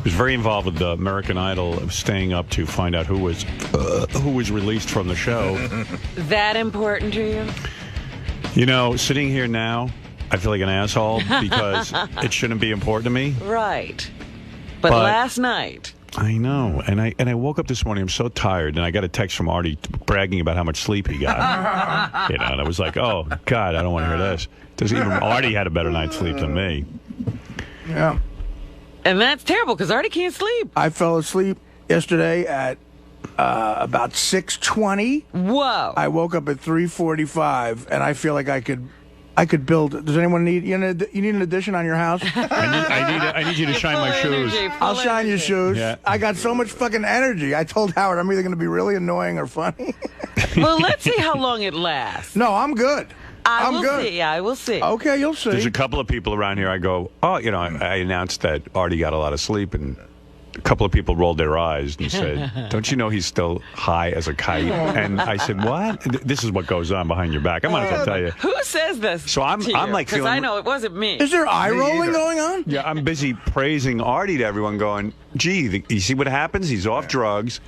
was very involved with the American Idol, staying up to find out who was released from the show. That important to you? You know, sitting here now, I feel like an asshole because it shouldn't be important to me. Right. But last night... I know, and I woke up this morning. I'm so tired, and I got a text from Artie bragging about how much sleep he got. And I was like, "Oh God, I don't want to hear this." Even Artie had a better night's sleep than me. Yeah, and that's terrible because Artie can't sleep. I fell asleep yesterday at about 6:20. Whoa! I woke up at 3:45, and I feel like I could build. Does anyone need you need an addition on your house? I need you to shine my shoes. I'll shine your shoes. Yeah. I got so much fucking energy. I told Howard I'm either going to be really annoying or funny. Well, let's see how long it lasts. No, I'm good. I'm good. See. I will see. Okay, you'll see. There's a couple of people around here. I go, oh, you know, I announced that Artie got a lot of sleep, and a couple of people rolled their eyes and said, don't you know he's still high as a kite? And I said, what? This is what goes on behind your back. I might as well tell you. Who says this? So I'm like feeling... Because I know it wasn't me. Is there eye rolling going on? Yeah, I'm busy praising Artie to everyone going, gee, you see what happens? He's off drugs.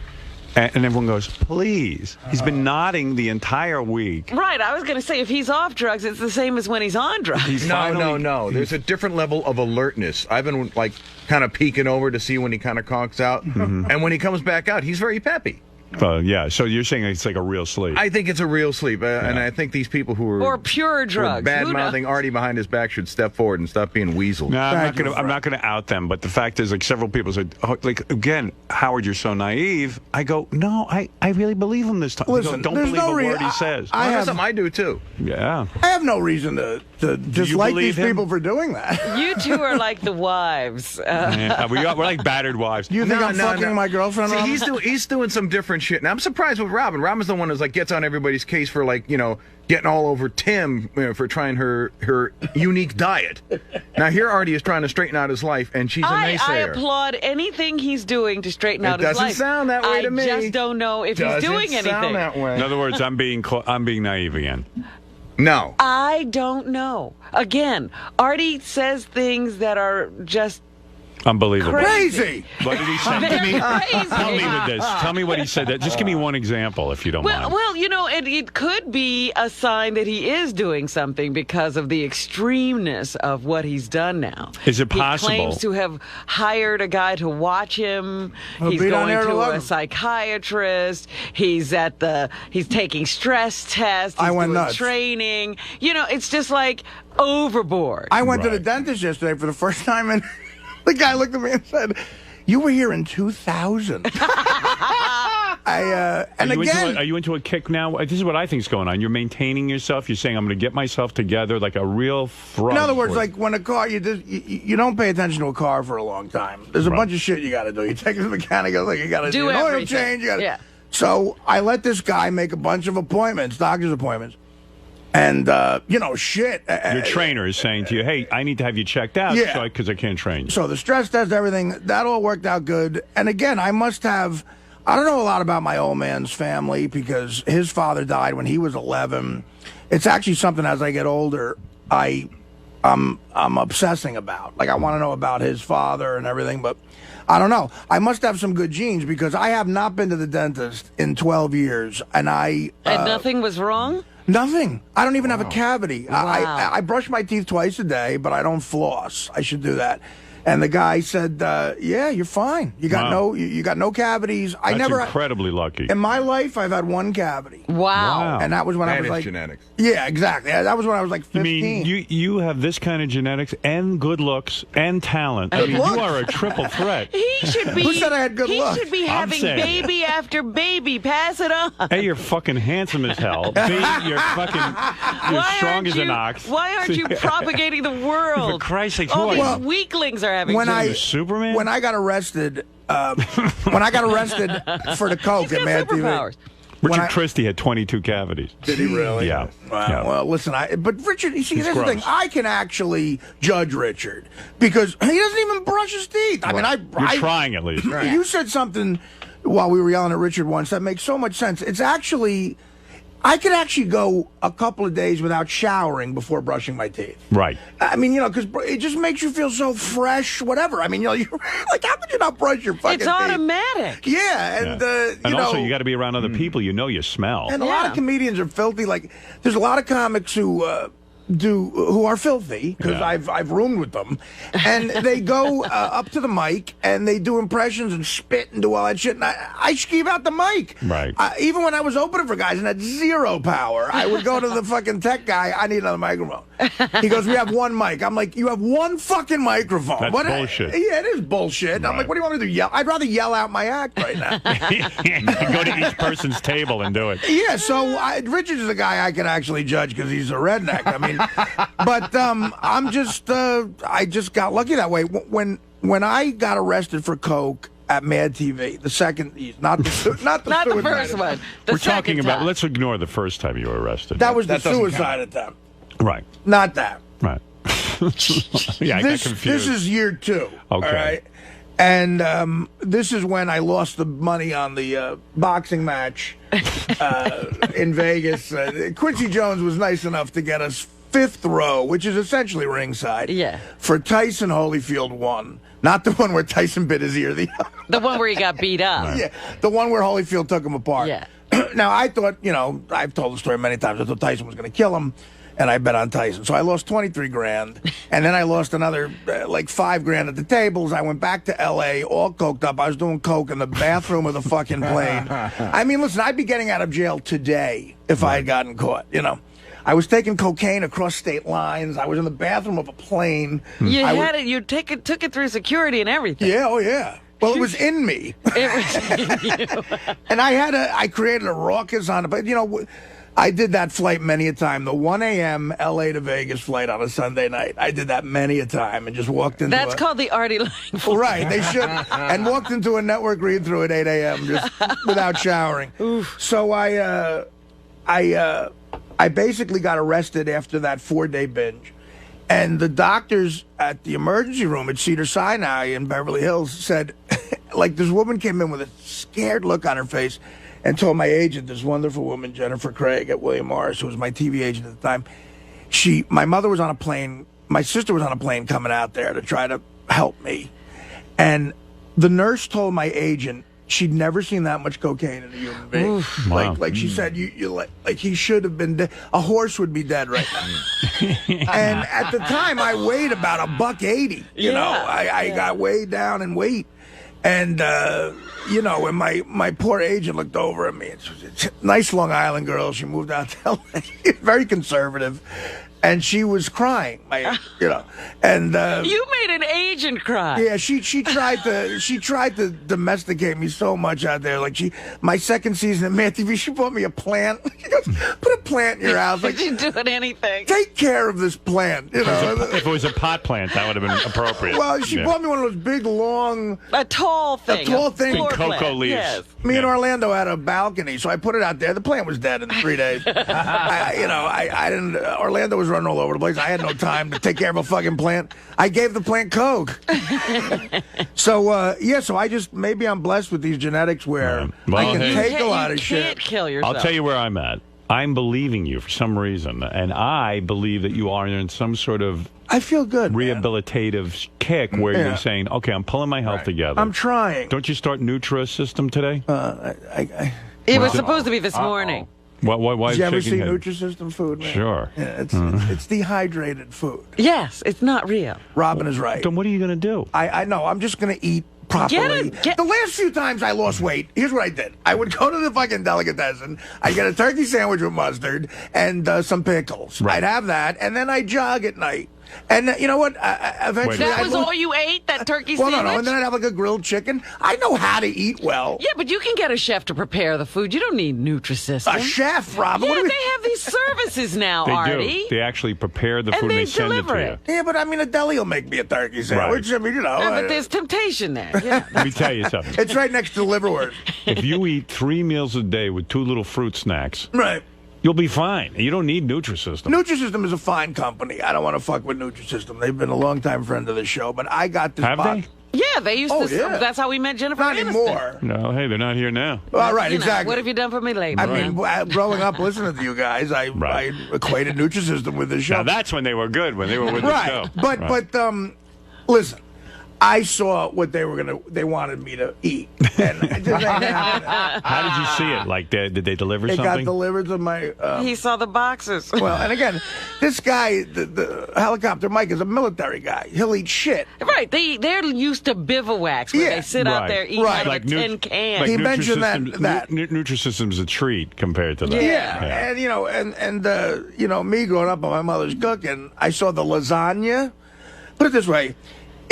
And everyone goes, please. He's been nodding the entire week. Right. I was going to say, if he's off drugs, it's the same as when he's on drugs. No. There's a different level of alertness. I've been, like, kind of peeking over to see when he kind of conks out. Mm-hmm. And when he comes back out, he's very peppy. Yeah, so you're saying it's like a real sleep. I think it's a real sleep, and I think these people who are... Or pure drugs. Bad-mouthing Artie behind his back should step forward and stop being weaseled. No, I'm not going to out them, but the fact is, like, several people said, oh, like, again, Howard, you're so naive. I go, no, I really believe him this time. Listen, don't believe a word he says. I do, too. Yeah. I have no reason to dislike these people for doing that. You two are like the wives. Yeah, we're like battered wives. You think I'm fucking my girlfriend? See, he's doing some different shit. Now, I'm surprised with Robin. Robin's the one who's like gets on everybody's case for, like, you know, getting all over Tim, you know, for trying her unique diet. Now here Artie is trying to straighten out his life, and she's a naysayer. I applaud anything he's doing to straighten out his life. It doesn't sound that way to me. I just don't know if he's doing anything. Sound that way. In other words, I'm being naive again. No. I don't know. Again, Artie says things that are just unbelievable. Crazy. What did he say? Tell me with this. Tell me what he said. Just give me one example, if you don't mind. Well, you know, it could be a sign that he is doing something because of the extremeness of what he's done now. Is it possible? He claims to have hired a guy to watch him. He's going to a psychiatrist. He's taking stress tests. He's doing nuts. Training. You know, it's just like overboard. I went to the dentist yesterday for the first time, and the guy looked at me and said, "You were here in 2000." Are you into a kick now? This is what I think is going on. You're maintaining yourself. You're saying, I'm going to get myself together like a real fraud. In other words, like when a car, you don't pay attention to a car for a long time. There's a bunch of shit you got to do. You take it to the mechanic, like you got to do an oil change. So I let this guy make a bunch of appointments, doctor's appointments. And, shit. Your trainer is saying to you, hey, I need to have you checked out because I can't train you. So the stress test, everything, that all worked out good. And again, I don't know a lot about my old man's family because his father died when he was 11. It's actually something as I get older, I'm obsessing about. Like, I want to know about his father and everything, but I don't know. I must have some good genes because I have not been to the dentist in 12 years. And nothing was wrong? Nothing. I don't even have a cavity. Wow. I brush my teeth twice a day, but I don't floss. I should do that. And the guy said, "Yeah, you're fine. You got no cavities." That's incredibly lucky. In my life, I've had one cavity. Wow. And that was when I was like genetics. Yeah, exactly. That was when I was like 15. You mean you have this kind of genetics and good looks and talent? I mean, you are a triple threat. He should be. Who said I had good looks? He should be having baby after baby. Pass it on. A, you're fucking handsome as hell. B, you're strong as an ox. Why aren't you propagating the world? For Christ's sake, all these weaklings are having. Superman? When I got arrested, for the coke at Mad TV. Richard Christie had 22 cavities. Did he really? Yeah. Wow. Yeah. Well, listen, but Richard, you see, here's the thing. I can actually judge Richard because he doesn't even brush his teeth. I mean, You're trying at least. You said something while we were yelling at Richard once that makes so much sense. It's actually, I could actually go a couple of days without showering before brushing my teeth. Right. I mean, because it just makes you feel so fresh, whatever. I mean, you're like, how could you not brush your fucking teeth? It's automatic. Yeah, and also you got to be around other people. You know you smell. And a lot of comedians are filthy. Like, there's a lot of comics who are filthy because I've roomed with them, and they go up to the mic and they do impressions and spit and do all that shit. And I skeeve out the mic. Right. Even when I was opening for guys and had zero power, I would go to the fucking tech guy. I need another microphone. He goes, "We have one mic." I'm like, "You have one fucking microphone." That's bullshit. Yeah, it is bullshit. Right. I'm like, "What do you want me to do? Yell?" I'd rather yell out my act right now. Go to each person's table and do it. Yeah. So Richard is a guy I can actually judge because he's a redneck. I mean. But I just got lucky that way. When I got arrested for coke at Mad TV, the second, not the first one. We're talking about. Let's ignore the first time you were arrested. That was the suicide attempt. Right. Not that. Right. Yeah, I got confused. This is year 2. Okay. All right. And this is when I lost the money on the boxing match in Vegas. Quincy Jones was nice enough to get us 5th row, which is essentially ringside. Yeah. For Tyson Holyfield 1. Not the one where Tyson bit his ear. The one where he got beat up. Right. Yeah. The one where Holyfield took him apart. Yeah. Now, I thought, I've told the story many times. I thought Tyson was going to kill him, and I bet on Tyson. So I lost 23 grand, and then I lost another, like, 5 grand at the tables. I went back to L.A., all coked up. I was doing coke in the bathroom of the fucking plane. I mean, listen, I'd be getting out of jail today if I had gotten caught, I was taking cocaine across state lines. I was in the bathroom of a plane. You had it. You took it through security and everything. Yeah, oh yeah. Well, it was in me. It was in you. And I created a ruckus on it. But, I did that flight many a time. The 1 a.m. L.A. to Vegas flight on a Sunday night. I did that many a time and just walked into That's called the Artie line flight. Right, they should. And walked into a network read-through at 8 a.m. just without showering. Oof. So I basically got arrested after that 4-day binge. And the doctors at the emergency room at Cedars-Sinai in Beverly Hills said, like, this woman came in with a scared look on her face and told my agent, this wonderful woman, Jennifer Craig at William Morris, who was my TV agent at the time, my mother was on a plane, my sister was on a plane coming out there to try to help me. And the nurse told my agent, she'd never seen that much cocaine in a human being. Oof. Wow. Like she said, like he should have been dead. A horse would be dead right now. And at the time, I weighed about $180. I got way down in weight. And, and my poor agent looked over at me. It's a nice Long Island girl. She moved out to L.A. Very conservative. And she was crying, and you made an agent cry. Yeah, she tried to domesticate me so much out there. Like my second season at Mad TV, she bought me a plant. She goes, "Put a plant in your house." Like, she's doing anything. Take care of this plant. If it was a pot plant, that would have been appropriate. Well, she bought me one of those big, long, a tall thing, big cocoa leaves. Yes. Me and Orlando had a balcony, so I put it out there. The plant was dead in 3 days. I didn't. Orlando was running all over the place. I had no time to take care of a fucking plant. I gave the plant coke. So so I just, maybe I'm blessed with these genetics where I can take a lot of shit. You can't kill yourself. I'll tell you where I'm at. I'm believing you for some reason, and I believe that you are in some sort of I feel good, rehabilitative kick where you're saying, okay, I'm pulling my health together. I'm trying. Don't you start Nutrisystem today? It was supposed to be this morning. Why Did you ever see Nutrisystem food, man? Sure. Yeah, it's dehydrated food. Yes, it's not real. Robin is right. Then what are you going to do? I know. I'm just going to eat properly. The last few times I lost weight, here's what I did. I would go to the fucking delicatessen. I'd get a turkey sandwich with mustard and some pickles. Right. I'd have that, and then I'd jog at night. And you know what? Eventually, that was all you ate? That turkey sandwich? No. And then I'd have like a grilled chicken. I know how to eat well. Yeah, but you can get a chef to prepare the food. You don't need Nutrisystem. A chef, Robin? Yeah, they have these services now, Artie. They actually prepare the food and they send it to you. Yeah, but I mean, a deli will make me a turkey sandwich. Right. I mean, but there's temptation there. Yeah. Let me tell you something. It's right next to liverwurst. If you eat 3 meals a day with 2 little fruit snacks, right, you'll be fine. You don't need Nutrisystem. Nutrisystem is a fine company. I don't want to fuck with Nutrisystem. They've been a long-time friend of the show, but I got this box. Have they? Yeah, they used to. Yeah. That's how we met Jennifer Not Aniston. anymore. No, hey, they're not here now. All right, You know, exactly. what have you done for me lately? I mean, growing up listening to you guys, I equated Nutrisystem with the show. Now that's when they were good, when they were with the show. But listen, I saw what they wanted me to eat. And it just ain't happening. How did you see it? Like, did they deliver It got something? delivered to my... He saw the boxes. well, and again, this guy, the helicopter Mike, is a military guy. He'll eat shit. Right, they're used to bivouacs where they sit out there eating out of a tin can. Like He mentioned that. Nutrisystem's a treat compared to that. Yeah. And you know, me growing up on my mother's cooking, I saw the lasagna. Put it this way.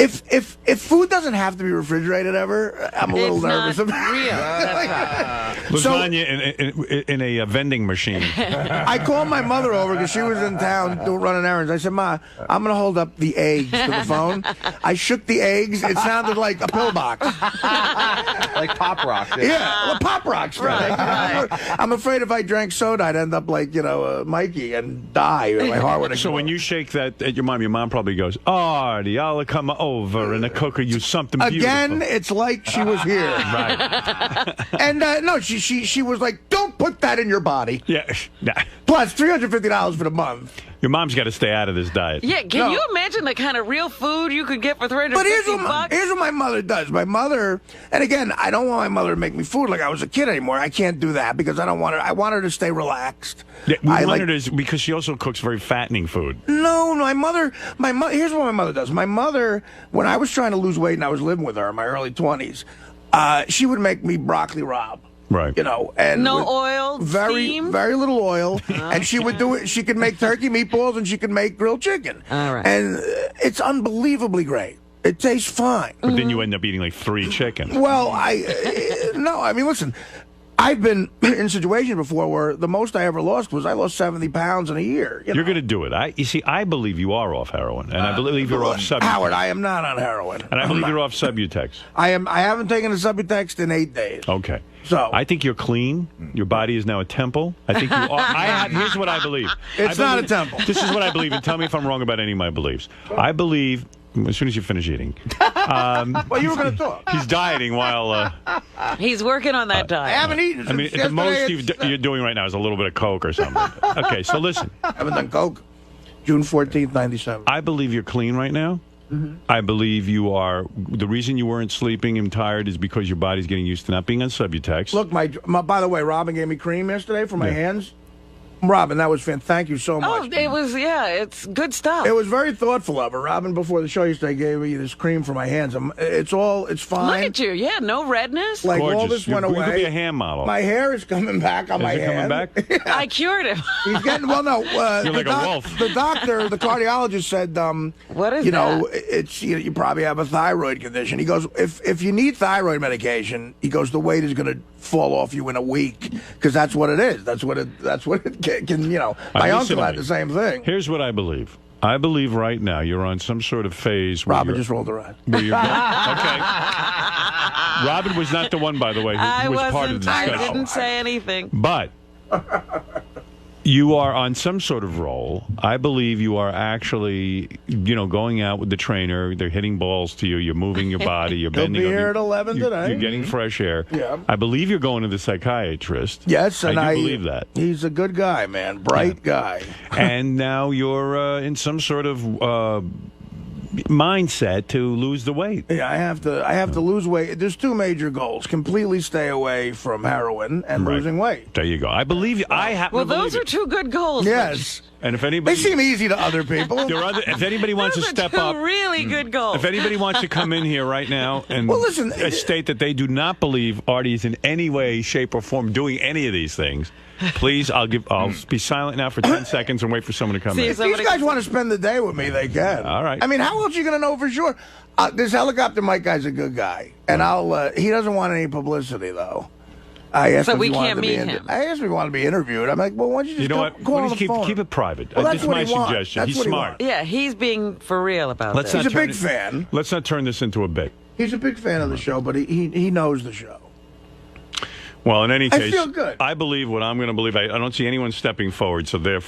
If food doesn't have to be refrigerated ever, I'm a little nervous about real. That's right. Lasagna in a vending machine. I called my mother over because she was in town running errands. I said, Ma, I'm going to hold up the eggs to the phone. I shook the eggs. It sounded like a pillbox. Like Pop Rocks. Yeah, well, Pop Rocks. Right. I'm afraid if I drank soda, I'd end up like, Mikey and die. My heart would explode. So when you shake that at your mom probably goes, Artie, I'll come over and cook you something beautiful. Again, it's like she was here. Right. And no, she was like, don't put that in your body. Yeah. Nah. Plus $350 for the month. Your mom's got to stay out of this diet. Yeah, can you imagine the kind of real food you could get for $350? But here's what my mother does. My mother, and again, I don't want my mother to make me food like I was a kid anymore. I can't do that because I don't want her. I want her to stay relaxed. Yeah, we want her to, because she also cooks very fattening food. No, my mother. Here's what my mother does. My mother, when I was trying to lose weight and I was living with her in my early 20s, she would make me broccoli rabe. Right. And no oil, very little oil, and she would do it. She could make turkey meatballs and she could make grilled chicken. All right. And it's unbelievably great. It tastes fine. But then you end up eating like 3 chickens. Well, no. I mean, listen. I've been in situations before where the most I ever lost was I lost 70 pounds in a year. You're going to do it. You see, I believe you are off heroin, and I believe you're off Subutex. Howard, I am not on heroin. And I believe you're off Subutex. I haven't taken a Subutex in 8 days. Okay. So I think you're clean. Your body is now a temple. I think you are. Here's what I believe. It's not a temple. This is what I believe, and tell me if I'm wrong about any of my beliefs. I believe. As soon as you finish eating. Well, you were going to talk. He's dieting while... He's working on that diet. I haven't eaten since I mean, yesterday. the most you're doing right now is a little bit of Coke or something. Okay, so listen. I haven't done Coke. June 14th, 97. I believe you're clean right now. Mm-hmm. I believe you are. The reason you weren't sleeping and tired is because your body's getting used to not being on Subutex. Look, by the way, Robin gave me cream yesterday for my hands. Robin, that was fantastic. Thank you so much. Oh, it was, it's good stuff. It was very thoughtful of her. Robin, before the show yesterday, gave me this cream for my hands. It's fine. Look at you. Yeah, no redness. Like gorgeous. All this went away. You could be a hand model. My hair is coming back on my hand. Coming back? I cured him. He's getting, well, no. You're like a wolf. The doctor, the cardiologist said, what is that? It's, you probably have a thyroid condition. He goes, if you need thyroid medication, he goes, the weight is going to fall off you in a week because that's what it is. That's what it can, My uncle had the same thing. Here's what I believe. I believe right now you're on some sort of phase where Robin just rolled her eyes. Okay. Robin was not the one, by the way, who was part of the discussion. I didn't say anything. But you are on some sort of roll. I believe you are actually, going out with the trainer. They're hitting balls to you. You're moving your body. You're bending. He'll be here at 11 today. You're getting fresh air. Yeah. I believe you're going to the psychiatrist. Yes, and I do believe that. He's a good guy, man. Bright guy. And now you're in some sort of mindset to lose the weight. Yeah, I have to lose weight. There's 2 major goals: completely stay away from heroin and losing weight. There you go. I believe you. I happen Well, to believe those are 2 good goals. Yes. And if anybody, they seem easy to other people. If anybody wants to step up, really good goals. If anybody wants to come in here right now and state that they do not believe Artie is in any way, shape, or form doing any of these things, please, I'll be silent now for 10 seconds and wait for someone to come in. If these guys want to spend the day with me, they can. All right. I mean, how else are you going to know for sure? This helicopter Mike guy's a good guy, and he doesn't want any publicity though. I asked so him we if he can't wanted to meet him. I asked him if he wanted to be interviewed. I'm like, well, why don't you just call on the phone? Keep it private. Well, That's my suggestion. He's smart. Yeah, he's being for real about this. He's a big fan. Let's not turn this into a bit. He's a big fan of the show, but he knows the show. Well, in any case, I feel good. I believe what I'm going to believe. I don't see anyone stepping forward, so therefore.